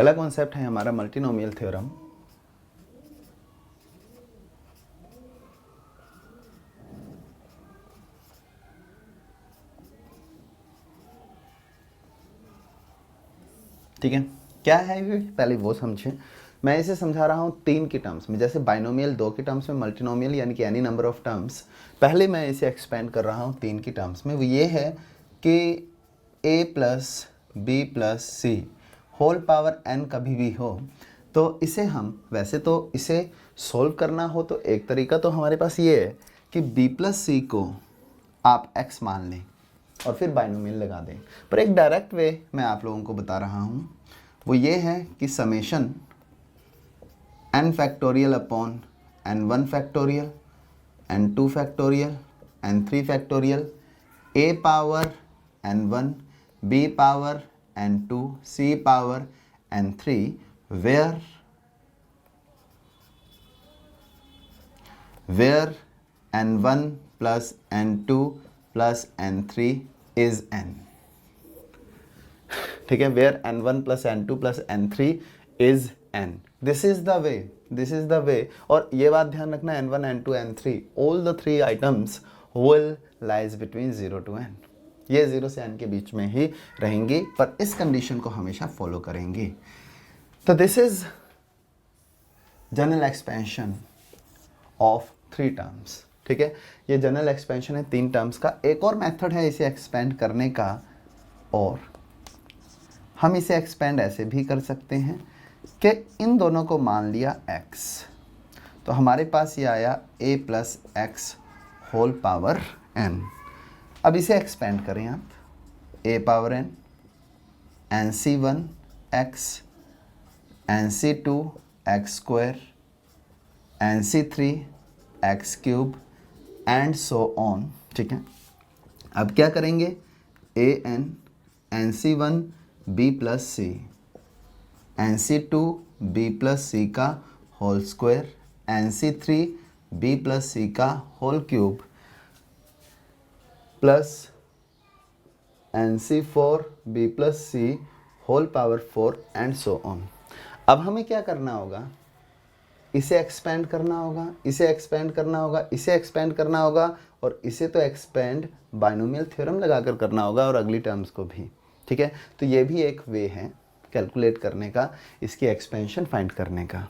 अगला कॉन्सेप्ट है हमारा मल्टीनोमियल थ्योरम। ठीक है, क्या है ये पहले वो समझें। मैं इसे समझा रहा हूँ 3 की टर्म्स में, जैसे बाइनोमियल 2 की टर्म्स में, मल्टीनोमियल यानी कि एनी नंबर ऑफ टर्म्स। पहले मैं इसे एक्सपेंड कर रहा हूँ 3 की टर्म्स में। वो ये है कि a plus B plus C whole power n कभी भी हो तो इसे हम, वैसे तो इसे सोल्व करना हो तो एक तरीका तो हमारे पास ये है कि b प्लस सी को आप x मान लें और फिर बाइनोमियल लगा दें। पर एक डायरेक्ट वे मैं आप लोगों को बता रहा हूँ, वो ये है कि summation n factorial upon n1 factorial, n2 factorial, n3 factorial, a power n1, b power n2, c power n3, where n1 plus n2 plus n3 is n। ठीक है, where n1 plus n2 plus n3 is n। This is the way, this is the way. और ये बात ध्यान रखना, n1 n2 n3 all the 3 items will lies between 0 to n। ये 0 से n के बीच में ही रहेंगी, पर इस कंडीशन को हमेशा फॉलो करेंगी। तो this is general expansion of 3 terms. ठीक है, ये जनरल एक्सपेंशन है 3 टर्म्स का। एक और मेथड है इसे एक्सपेंड करने का, और हम इसे एक्सपेंड ऐसे भी कर सकते हैं कि इन दोनों को मान लिया x, तो हमारे पास ये आया a plus X whole power n। अब इसे एक्सपेंड करें आप, a power n, nc1 x, nc2 x square, nc3 X cube and so on. ठीक है, अब क्या करेंगे, A N N C one B plus C, N C two B plus C का whole square, N C three B plus C का whole cube, plus N C four B plus C whole power 4 and so on. अब हमें क्या करना होगा, इसे expand करना होगा, इसे एक्सपेंड करना होगा, इसे एक्सपेंड करना होगा, और इसे तो एक्सपेंड बाइनोमियल थ्योरम लगाकर करना होगा, और अगली टर्म्स को भी। ठीक है, तो ये भी एक वे है कैलकुलेट करने का, इसकी एक्सपेंशन फाइंड करने का।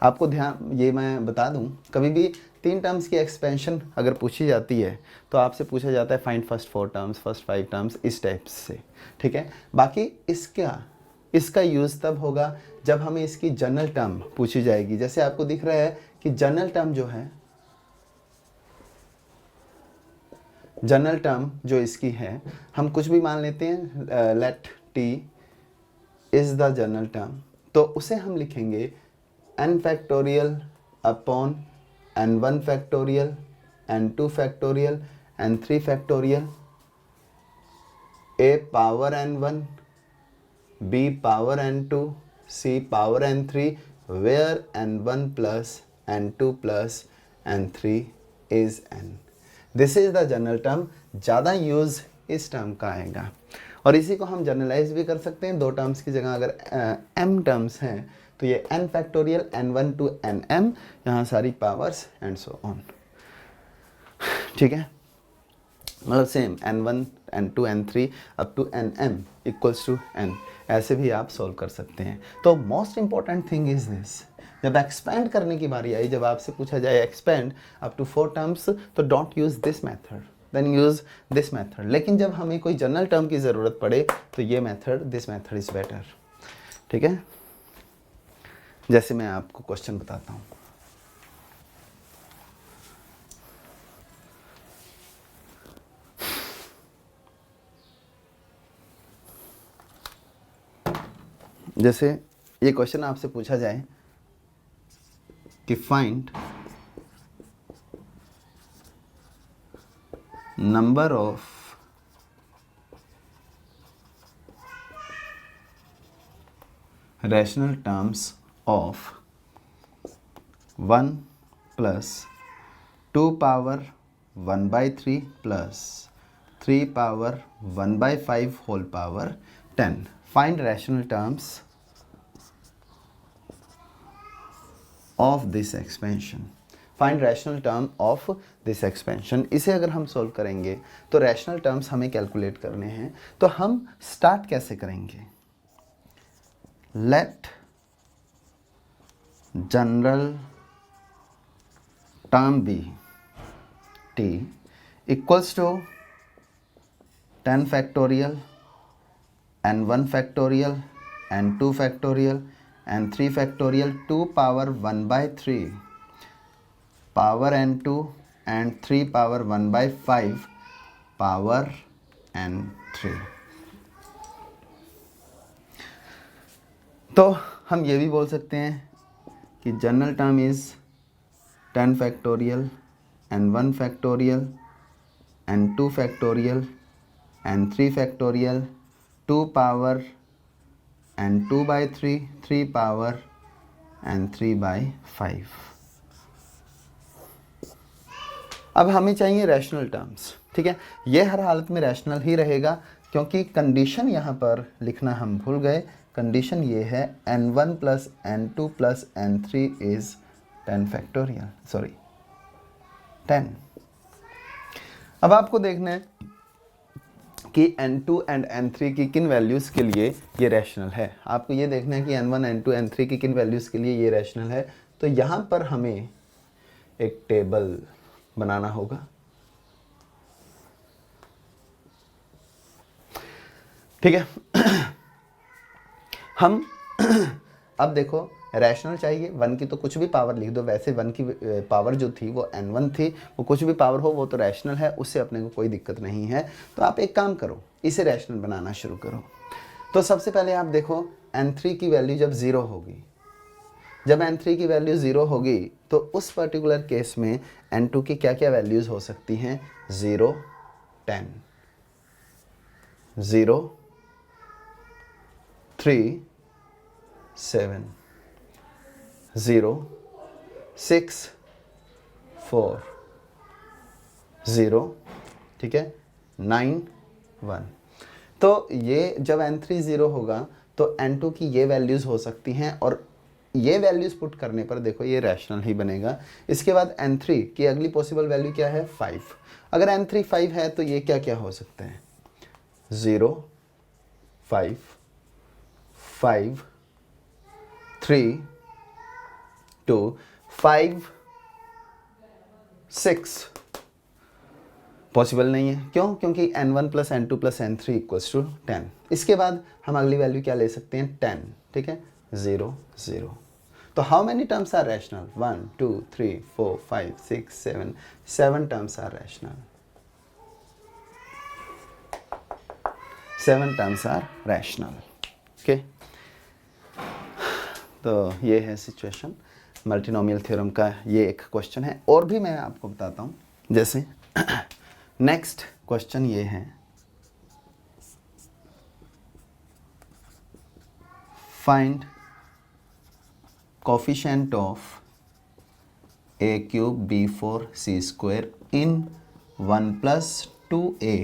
आपको ध्यान, ये मैं बता दूं, कभी भी 3 टर्म्स की एक्सपेंशन अगर पूछी जाती है तो आपसे पूछा जाता है find first 4 terms, first 5 terms, इस टाइप से। ठीक है, बाकी इसका यूज़ तब होगा जब हमें इसकी जनरल टर्म पूछी जाएगी। जैसे आपको दिख रहा है कि जनरल टर्म जो है, जनरल टर्म जो इसकी है, हम कुछ भी मान लेते हैं, let T is the general term, तो उसे हम लिखेंगे n factorial upon n1 factorial, n2 factorial, n3 factorial, a power n1, b power n2, c power n3, where n1 plus n2 plus n3 is n। This is the general term. ज़्यादा use इस term का आएगा, और इसी को हम generalise भी कर सकते हैं। 2 टर्म्स की जगह अगर m टर्म्स हैं तो ये n factorial n1 to nm, यहाँ सारी पावर्स एंड सो ऑन। ठीक है, मतलब same n1 n2 n3 up to nm equals to n, ऐसे भी आप सॉल्व कर सकते हैं। तो most important thing is this, जब एक्सपेंड करने की बारी आई, जब आपसे पूछा जाए एक्सपेंड अप टू 4 टर्म्स, तो don't use this method, then use this method. लेकिन जब हमें कोई जनरल टर्म की ज़रूरत पड़े तो ये method, this method is better. ठीक है, जैसे मैं आपको क्वेश्चन बताता हूँ। जैसे ये क्वेश्चन आपसे पूछा जाए कि find number of rational terms of 1 plus 2 power 1/3 plus 3 power 1/5 whole power 10। Find rational terms of this expansion, find rational term of this expansion. इसे अगर हम सॉल्व करेंगे तो रैशनल टर्म्स हमें कैलकुलेट करने हैं। तो हम स्टार्ट कैसे करेंगे? Let general term be t equals to 10 factorial and 1 factorial and 2 factorial and 3 factorial 2 power 1 by 3 power n2 and 3 power 1 by 5 power n3। तो हम ये भी बोल सकते हैं कि general term is 10 factorial and 1 factorial and 2 factorial and 3 factorial 2 power and 2 by 3 3 power and 3 by 5। अब हमें चाहिए रैशनल टर्म्स, ठीक है। ये हर हालत में रैशनल ही रहेगा क्योंकि कंडीशन यहाँ पर लिखना हम भूल गए। कंडीशन ये है n1 plus n2 plus n3 is 10 factorial, sorry 10। अब आपको देखना है कि n2 एंड n3 की किन वैल्यूज़ के लिए ये रैशनल है। आपको ये देखना है कि n1 n2 n3 की किन वैल्यूज़ के लिए ये रैशनल है। तो यहाँ पर हमें एक टेबल बनाना होगा, ठीक है। हम अब देखो रैशनल चाहिए, 1 की तो कुछ भी पावर लिख दो। वैसे 1 की पावर जो थी वो n1 थी, वो कुछ भी पावर हो वो तो रैशनल है, उससे अपने को कोई दिक्कत नहीं है। तो आप एक काम करो, इसे रैशनल बनाना शुरू करो। तो सबसे पहले आप देखो n3 की वैल्यू जब 0 होगी, जब n3 की वैल्यू 0 होगी तो उस पर्टिकुलर केस में n2 की क्या क्या वैल्यूज़ हो सकती हैं? 0 10 0 3 7 0 6 4 0, ठीक है, 9 1। तो ये जब n3 0 होगा तो n2 की ये वैल्यूज़ हो सकती हैं और ये वैल्यूज़ पुट करने पर देखो ये रैशनल ही बनेगा। इसके बाद n3 की अगली पॉसिबल वैल्यू क्या है? 5। अगर n3 5 है तो ये क्या क्या हो सकते हैं? 0 5 5 3 2 5 6 पॉसिबल नहीं है। क्यों? क्योंकि n1 plus n2 plus n3 equals to 10। इसके बाद हम अगली वैल्यू क्या ले सकते हैं? 10, ठीक है, 0 0। तो how many terms are rational? 1 2 3 4 5 6 7 7 terms are rational, 7 terms are rational, okay. तो ये है सिचुएशन। मल्टीनोमियल थ्योरम का ये एक क्वेश्चन है, और भी मैं आपको बताता हूँ। जैसे नेक्स्ट क्वेश्चन ये है, find coefficient of a cube b4 c square in 1 plus 2a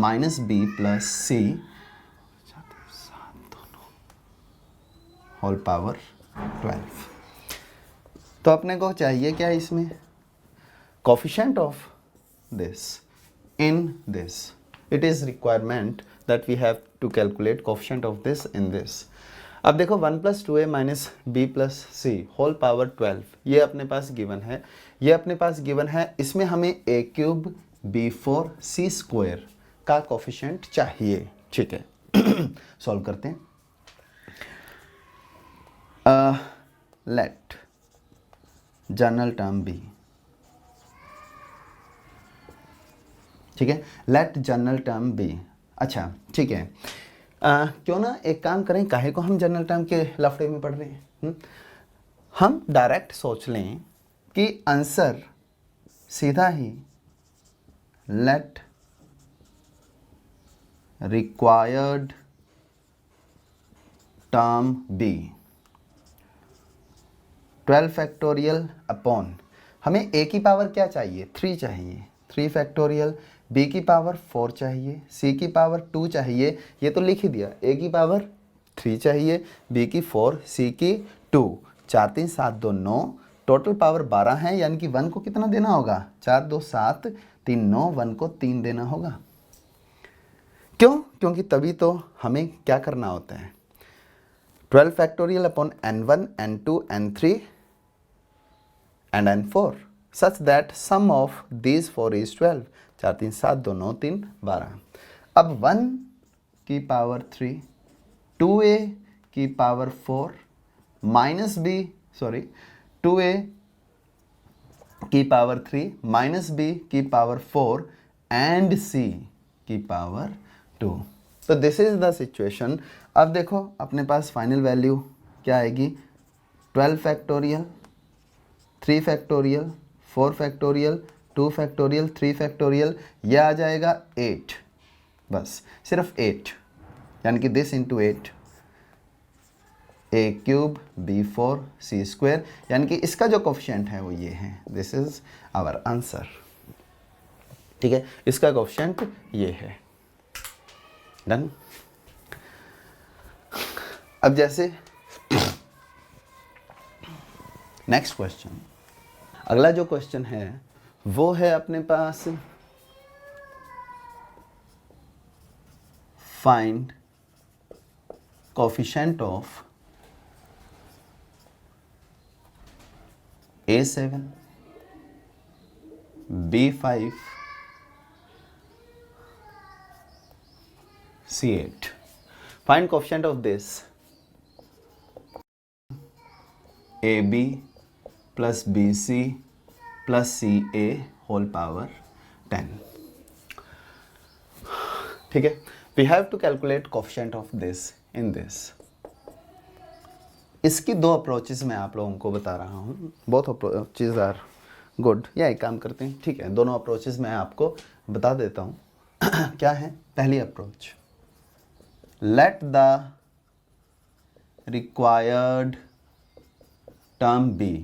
minus b plus c whole power 12। तो अपने को चाहिए क्या इसमें? Coefficient of this in this. It is requirement that we have to calculate coefficient of this in this. अब देखो 1 plus 2a minus B plus C whole power 12 ये अपने पास गिवन है, ये अपने पास गिवन है। इसमें हमें a cube b4 c square का कोफिशिएंट चाहिए, ठीक है। सॉल्व करते हैं। लेट जनरल टर्म बी, ठीक है, लेट जनरल टर्म बी। अच्छा ठीक है, क्यों ना एक काम करें, काहे को हम जनरल टर्म के लफड़े में पढ़ रहे हैं? हम डायरेक्ट सोच लें कि आंसर सीधा ही let required term B 12 factorial upon, हमें a की पावर क्या चाहिए? 3 चाहिए, 3 फैक्टोरियल, b की पावर 4 चाहिए, c की पावर 2 चाहिए, ये तो लिख ही दिया। a की पावर 3 चाहिए, b की 4, c की 2, 4 3 7 2 9, टोटल पावर 12 है, यानी कि 1 को कितना देना होगा, 4 2 7 3 9, 1 को 3 देना होगा। क्यों? क्योंकि तभी तो हमें क्या करना होता है, 12 factorial upon n1 n2 n3 and n4 such that sum of these 4 is 12। 4 3 7 2 9 3 12। अब 1 की पावर 3, 2a की power 4 minus b, sorry 2a की पावर 3 माइनस b की पावर 4 एंड c की पावर 2। तो दिस इज द सिचुएशन। अब देखो अपने पास फाइनल वैल्यू क्या आएगी, 12 factorial, 3 factorial, 4 factorial, 2 factorial, 3 factorial, यह आ जाएगा 8, बस सिर्फ 8, यानी कि this into 8, A cube B 4 C square, यानी कि इसका जो कोफिशिएंट है वो ये है। This is our answer. ठीक है, इसका कोफिशिएंट ये है। डन। अब जैसे नेक्स्ट क्वेश्चन, अगला जो क्वेश्चन है वो है अपने पास find coefficient of A7 B5 C8। find coefficient of this AB plus BC plus CA whole power 10। ठीक है, we have to calculate coefficient of this in this। इसकी दो अप्रोचेस मैं आप लोगों को बता रहा हूँ, बोथ अप्रोचेस आर गुड। या एक काम करते हैं, ठीक है, दोनों अप्रोचेस मैं आपको बता देता हूँ। क्या है पहली approach, let the required term be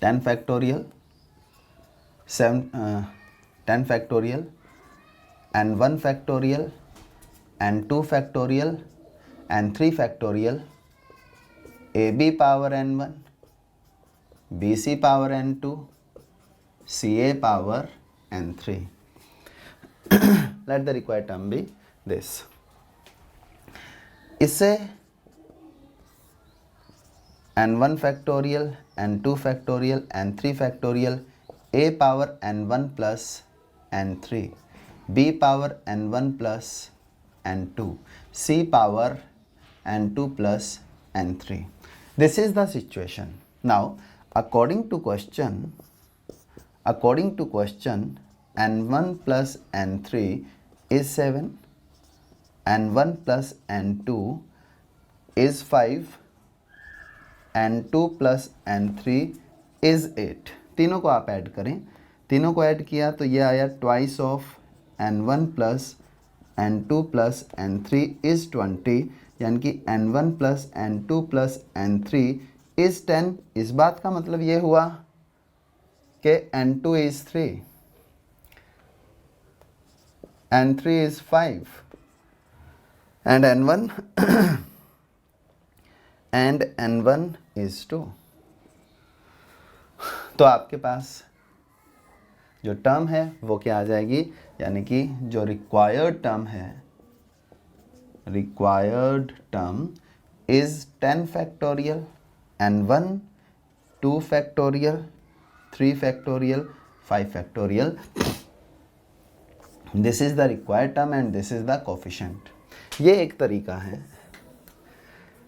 10 factorial 10 factorial and 1 factorial and 2 factorial and 3 factorial, AB power n1, BC power n2, CA power n3। Let the required term be this। इसे n1 factorial and 2 factorial and 3 factorial, A power n1 plus n3, B power n1 plus n2, C power n2 plus n3। This is the situation। Now according to question n1 plus n3 is 7, n1 plus n2 is 5, n2 plus n3 is 8। तीनों को आप add करें, तीनों को add किया तो ये आया twice of n1 plus n2 plus n3 is 20, यानी कि n1 plus n2 plus n3 is 10। इस बात का मतलब ये हुआ कि n2 is 3, n3 is 5 and n1 is 2। तो आपके पास जो टर्म है वो क्या आ जाएगी, यानी कि जो रिक्वायर्ड टर्म है, required term is 10 factorial n1, 2 factorial, 3 factorial, 5 factorial. This is the required term and this is the coefficient. ये एक तरीका है।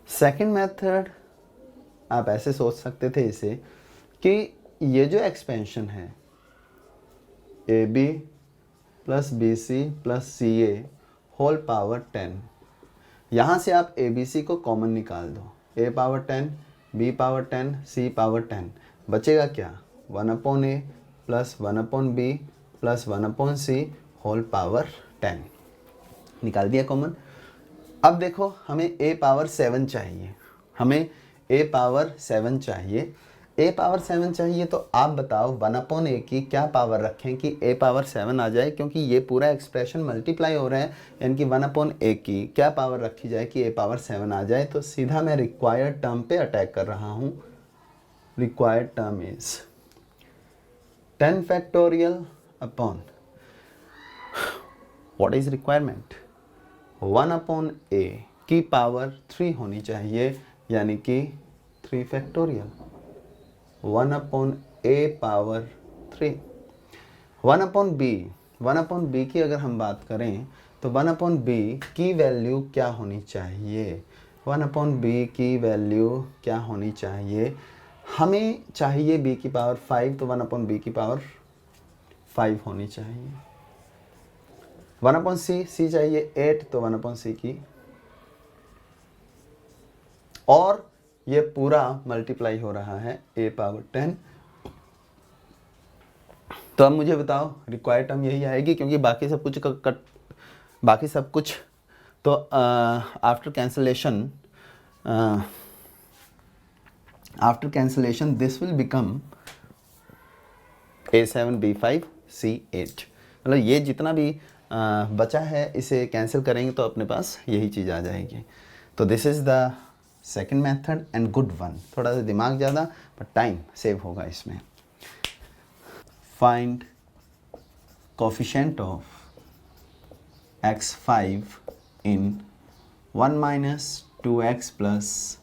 सेकंड मेथड आप ऐसे सोच सकते थे इसे कि ये जो एक्सपेंशन है A B plus B C plus C A whole power 10, यहाँ से आप ए बी सी को कॉमन निकाल दो, ए पावर 10, बी पावर 10, सी पावर 10, बचेगा क्या, 1/a plus 1/b plus 1/c whole power 10, निकाल दिया कॉमन। अब देखो हमें a पावर 7 चाहिए, हमें a पावर 7 चाहिए a पावर 7 चाहिए, तो आप बताओ 1/a की क्या पावर रखें कि a पावर 7 आ जाए, क्योंकि ये पूरा एक्सप्रेशन मल्टीप्लाई हो रहा है, यानी कि 1/a की क्या पावर रखी जाए कि a पावर 7 आ जाए। तो सीधा मैं रिक्वायर्ड टर्म पे अटैक कर रहा हूँ। Required term is 10 factorial upon, what is requirement, 1/a की पावर 3 होनी चाहिए, यानी कि 3 फैक्टोरियल, 1/a पावर 3। 1/b की अगर हम बात करें तो 1/b की वैल्यू क्या होनी चाहिए, 1/b की वैल्यू क्या होनी चाहिए, हमें चाहिए b की पावर 5, तो 1/b की पावर 5 होनी चाहिए। 1/c चाहिए 8, तो 1/c की, और ये पूरा मल्टीप्लाई हो रहा है a पावर 10। तो अब मुझे बताओ रिक्वायर्ड टर्म यही आएगी, क्योंकि बाकी सब कुछ बाकी सब कुछ तो after cancellation this will become a7 b5 c8। मतलब ये जितना भी बचा है इसे कैंसिल करेंगे तो अपने पास यही चीज़ आ जाएगी। तो this is the second method and good one. थोड़ा सा दिमाग ज़्यादा पर टाइम सेव होगा इसमें। Find coefficient of x5 in 1 minus 2x plus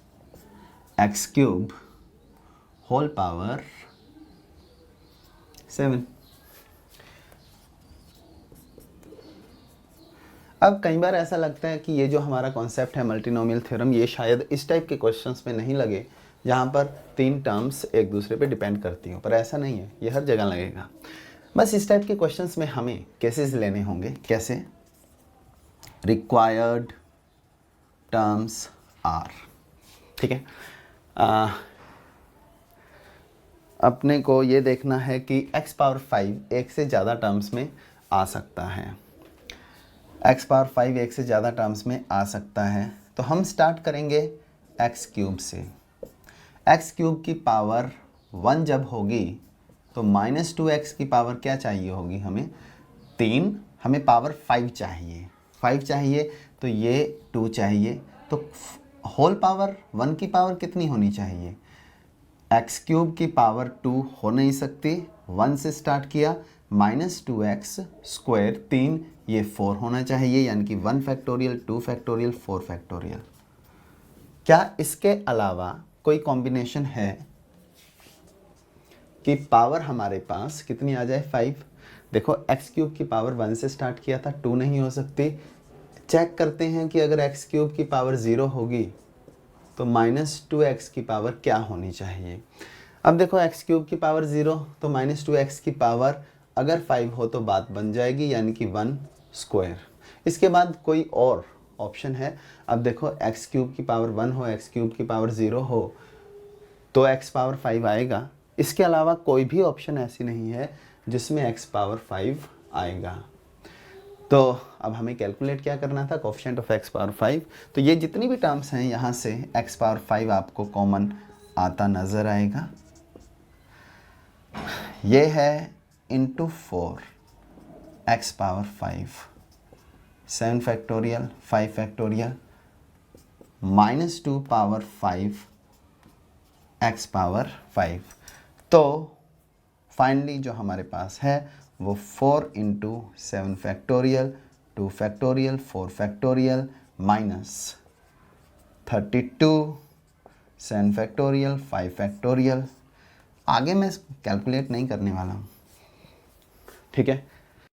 x cube whole power 7। अब कई बार ऐसा लगता है कि ये जो हमारा कॉन्सेप्ट है मल्टीनोमियल थ्योरम, ये शायद इस टाइप के क्वेश्चंस में नहीं लगे जहाँ पर 3 टर्म्स एक दूसरे पे डिपेंड करती हो, पर ऐसा नहीं है, ये हर जगह लगेगा। बस इस टाइप के क्वेश्चंस में हमें केसेस लेने होंगे। कैसे? रिक्वायर्ड टर्म्स आर, ठीक है। अपने को ये देखना है कि x पावर 5 एक से ज़्यादा टर्म्स में आ सकता है, x पावर 5 एक से ज़्यादा टर्म्स में आ सकता है। तो हम स्टार्ट करेंगे x क्यूब से। x क्यूब की पावर 1 जब होगी तो -2x की पावर क्या चाहिए होगी हमें, 3। हमें पावर 5 चाहिए, 5 चाहिए तो ये 2 चाहिए, तो होल पावर 1 की पावर कितनी होनी चाहिए, x क्यूब की पावर 2 हो नहीं सकती, 1 से स्टार्ट किया, -2x स्क्वायर 3, ये 4 होना चाहिए, यानी कि 1 फैक्टोरियल 2 फैक्टोरियल 4 फैक्टोरियल। क्या इसके अलावा कोई कॉम्बिनेशन है कि पावर हमारे पास कितनी आ जाए, 5? देखो x क्यूब की पावर 1 से स्टार्ट किया था, 2 नहीं हो सकती। चेक करते हैं कि अगर x क्यूब की पावर 0 होगी तो -2x की पावर क्या होनी चाहिए। अब देखो x क्यूब की पावर 0 तो -2x की पावर अगर 5 हो तो बात बन जाएगी, यानी कि 1 स्क्वायर। इसके बाद कोई और ऑप्शन है? अब देखो x क्यूब की पावर 1 हो, x क्यूब की पावर 0 हो तो x पावर 5 आएगा। इसके अलावा कोई भी ऑप्शन ऐसी नहीं है जिसमें x पावर 5 आएगा। तो अब हमें कैलकुलेट क्या करना था, कोफिशिएंट ऑफ x पावर 5। तो ये जितनी भी टर्म्स हैं यहाँ से x पावर 5 आपको कॉमन आता नज़र आएगा। ये है into 4 x power 5, 7 factorial 5 factorial -2 power 5 x power 5। तो फाइनली जो हमारे पास है वो 4 into 7 factorial 2 factorial 4 factorial -32 7 factorial 5 factorial. आगे मैं कैलकुलेट नहीं करने वाला हूँ, ठीक है।